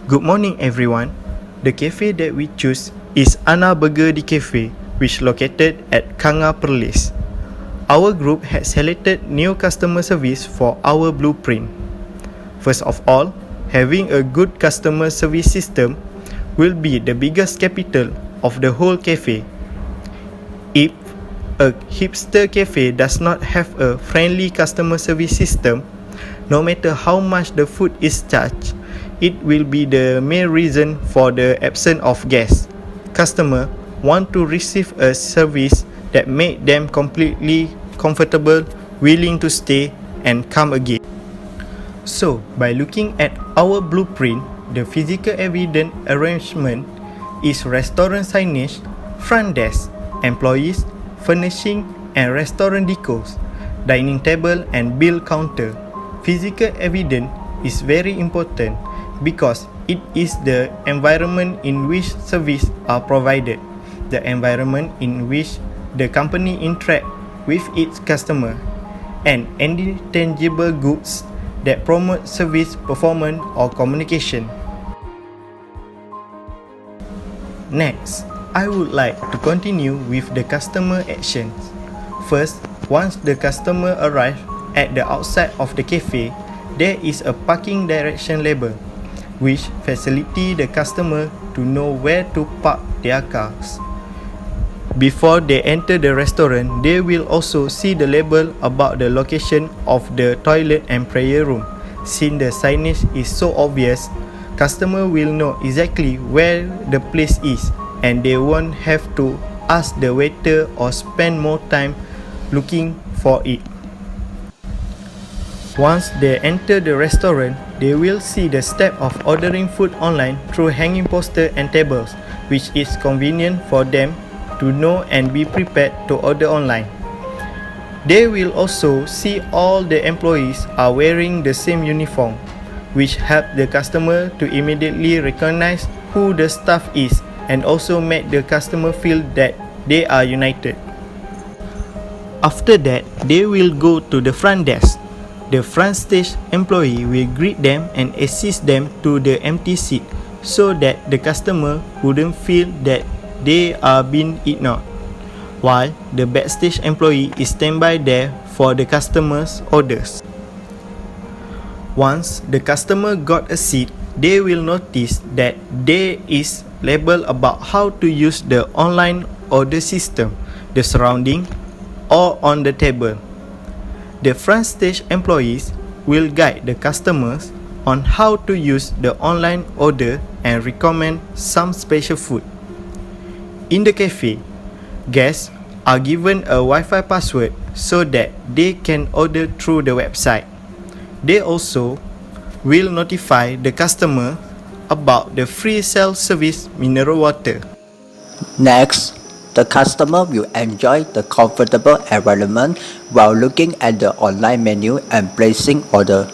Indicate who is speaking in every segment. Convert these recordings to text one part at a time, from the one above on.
Speaker 1: Good morning everyone. The cafe that we choose is Ana Burger di Cafe, which located at Kanga Perlis. Our group has selected new customer service for our blueprint. First of all, having a good customer service system will be the biggest capital of the whole cafe. If a hipster cafe does not have a friendly customer service system, no matter how much the food is charged, it will be the main reason for the absence of guests. Customers want to receive a service that make them completely comfortable, willing to stay and come again. So, by looking at our blueprint, the physical evidence arrangement is restaurant signage, front desk, employees, furnishing and restaurant decors, dining table and bill counter. Physical evidence is very important because it is the environment in which services are provided, the environment in which the company interacts with its customer, and any tangible goods that promote service performance or communication. Next, I would like to continue with the customer actions. First, once the customer arrives at the outside of the cafe, there is a parking direction label, which facilitates the customer to know where to park their cars. Before they enter the restaurant, they will also see the label about the location of the toilet and prayer room. Since the signage is so obvious, customer will know exactly where the place is and they won't have to ask the waiter or spend more time looking for it. Once they enter the restaurant, they will see the step of ordering food online through hanging posters and tables, which is convenient for them to know and be prepared to order online. They will also see all the employees are wearing the same uniform, which help the customer to immediately recognize who the staff is and also make the customer feel that they are united. After that, they will go to the front desk. The front stage employee will greet them and assist them to the empty seat so that the customer wouldn't feel that they are being ignored, while the backstage employee is standby there for the customer's orders. Once the customer got a seat, they will notice that there is label about how to use the online order system, the surrounding, or on the table. The front stage employees will guide the customers on how to use the online order and recommend some special food. In the cafe, guests are given a Wi-Fi password so that they can order through the website. They also will notify the customer about the free self-service mineral water.
Speaker 2: Next, the customer will enjoy the comfortable environment while looking at the online menu and placing order.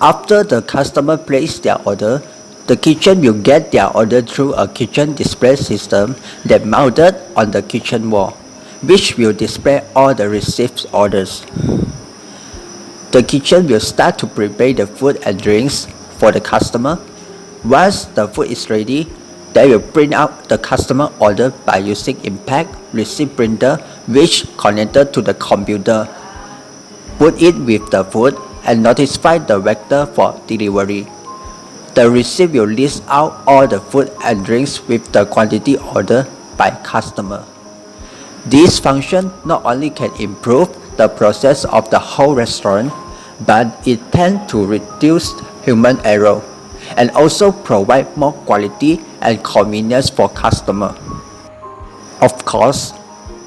Speaker 2: After the customer places their order, the kitchen will get their order through a kitchen display system that mounted on the kitchen wall, which will display all the received orders. The kitchen will start to prepare the food and drinks for the customer. Once the food is ready, they will print out the customer order by using impact receipt printer, which connected to the computer. Put it with the food and notify the waiter for delivery. The receipt will list out all the food and drinks with the quantity ordered by customer. This function not only can improve the process of the whole restaurant, but it tends to reduce human error and also provide more quality and convenience for customer. Of course,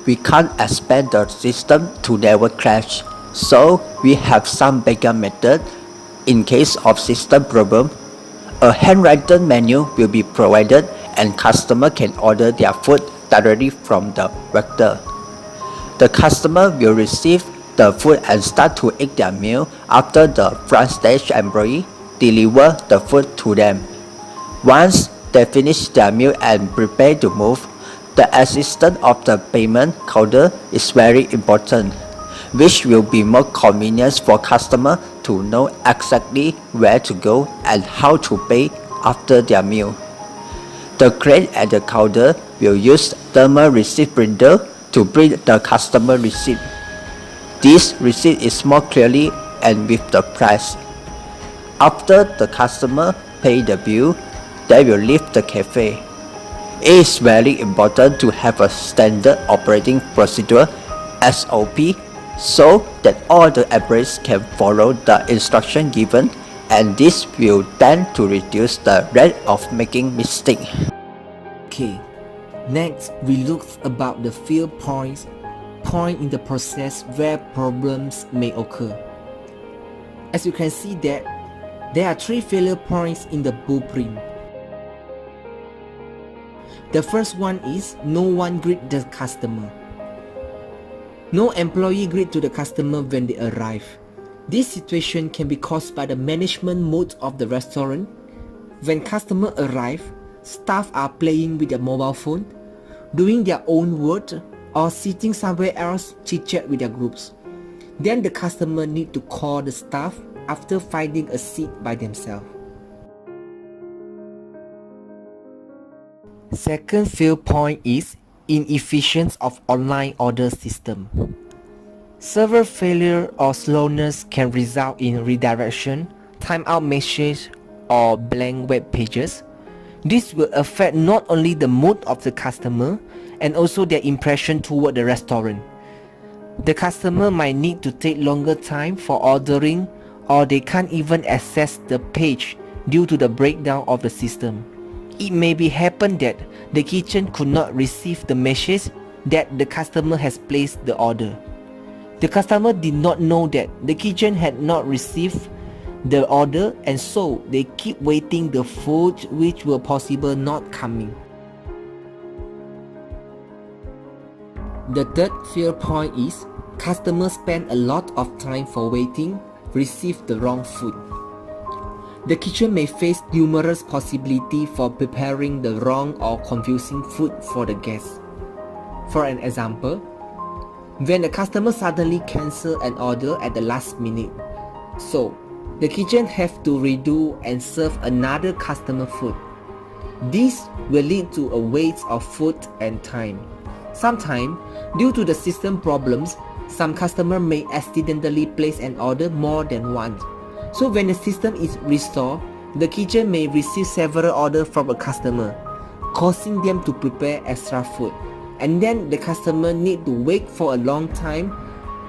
Speaker 2: we can't expect the system to never crash, so we have some backup method in case of system problem. A handwritten menu will be provided and customer can order their food directly from the waiter. The customer will receive the food and start to eat their meal after the front stage employee deliver the food to them. Once they finish their meal and prepare to move, the assistance of the payment counter is very important, which will be more convenient for customer to know exactly where to go and how to pay after their meal. The crane at the counter will use thermal receipt printer to print the customer receipt. This receipt is more clearly and with the price. After the customer pay the bill, they will leave the cafe. It is very important to have a standard operating procedure (SOP) so that all the employees can follow the instruction given, and this will tend to reduce the rate of making mistakes.
Speaker 3: Okay, next we look about the fail points, point in the process where problems may occur. As you can see that there are 3 failure points in the blueprint. The first one is no one greet the customer. No employee greet to the customer when they arrive. This situation can be caused by the management mode of the restaurant. When customers arrive, staff are playing with their mobile phone, doing their own work, or sitting somewhere else chit-chat with their groups. Then the customer need to call the staff after finding a seat by themselves. Second fail point is inefficiency of online order system. Server failure or slowness can result in redirection, timeout message, or blank web pages. This will affect not only the mood of the customer and also their impression toward the restaurant. The customer might need to take longer time for ordering, or they can't even access the page due to the breakdown of the system. It may be happen that the kitchen could not receive the message that the customer has placed the order. The customer did not know that the kitchen had not received the order, and so they keep waiting the food which were possible not coming. The third fear point is customers spend a lot of time for waiting, receive the wrong food. The kitchen may face numerous possibilities for preparing the wrong or confusing food for the guests. For an example, when the customer suddenly cancel an order at the last minute, so the kitchen have to redo and serve another customer food. This will lead to a waste of food and time. Sometimes, due to the system problems, some customer may accidentally place an order more than once. So when the system is restored, the kitchen may receive several orders from a customer, causing them to prepare extra food. And then the customer need to wait for a long time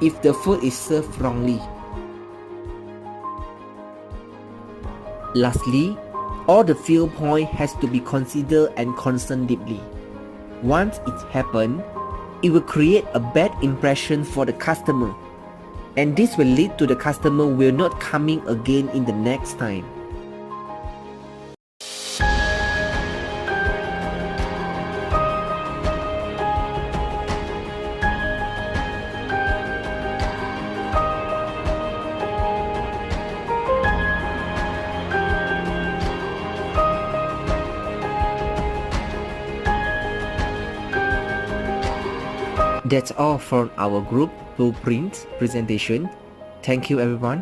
Speaker 3: if the food is served wrongly. Lastly, all the fail point has to be considered and concerned deeply. Once it happens, it will create a bad impression for the customer, and this will lead to the customer will not coming again in the next time. That's all from our group blueprint presentation. Thank you everyone.